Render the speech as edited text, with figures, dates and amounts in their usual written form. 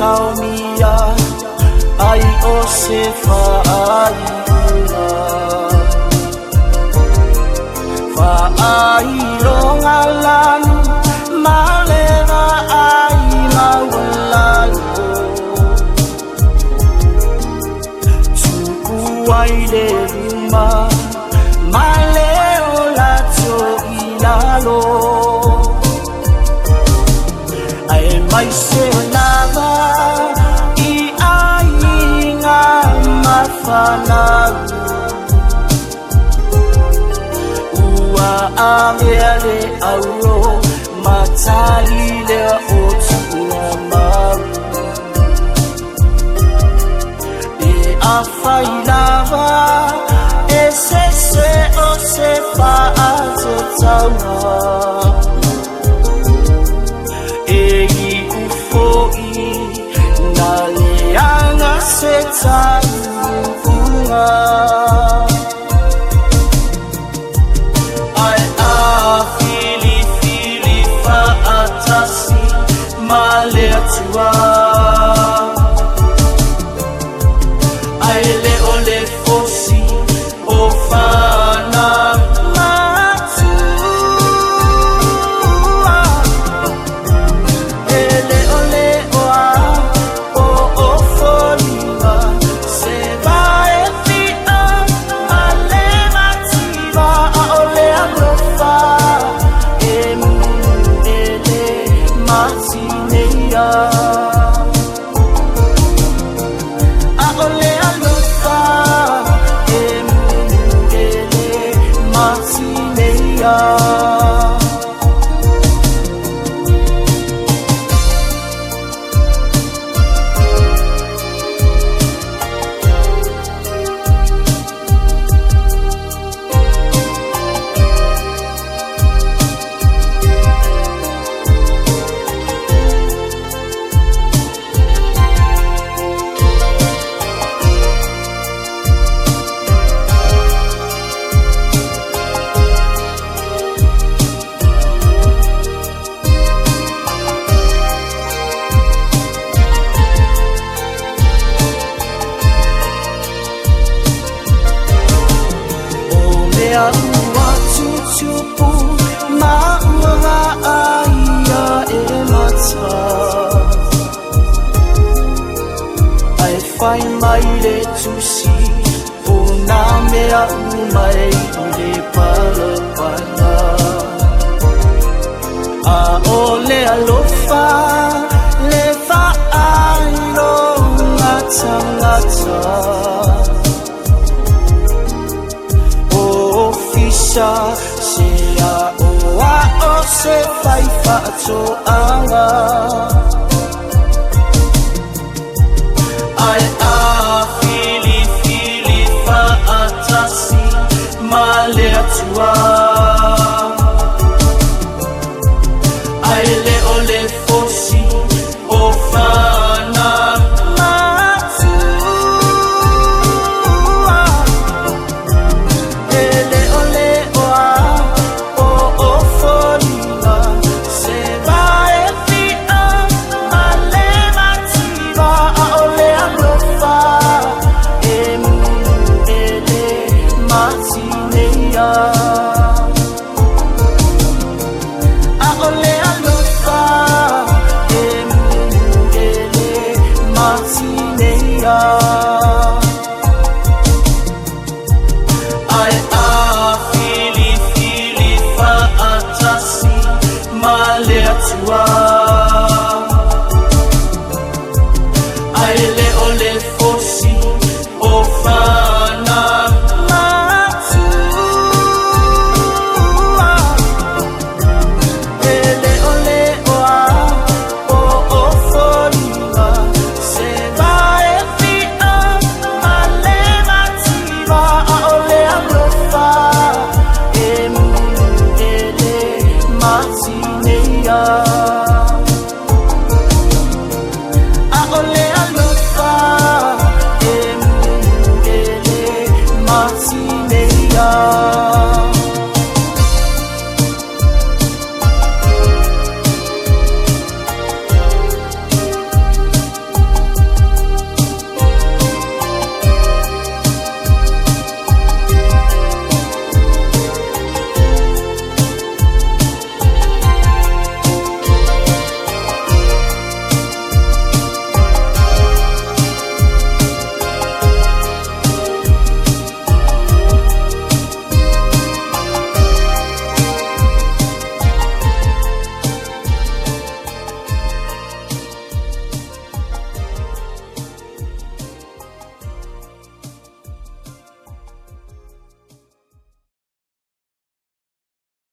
taumia ai o se Fa'ai ronga lanu malera ai mawalalu Tukuai le ruma maleo lato ilalo Ai mai se lava I ai nga mafanalu Amiale auro matali le otua maru E afailava e se o se fa'ate taua E I ufoi na leanga se taunga Maleatua Ai le ole fosi o fana matua Ele ole oa o folima se vai fia ale mativa ole agrofa ele mativa Aole alufa emungele matineya Ua tutupu maua aia e mata Ai whai mai le tusi o nā mea umai le palapana A o le alofa le whaairo ngata ngata Se a oa o se fai whaatoanga Ai a fili whaatasi maleatua Ai le ole fosi o whana Ai a fili whaatasi maleatua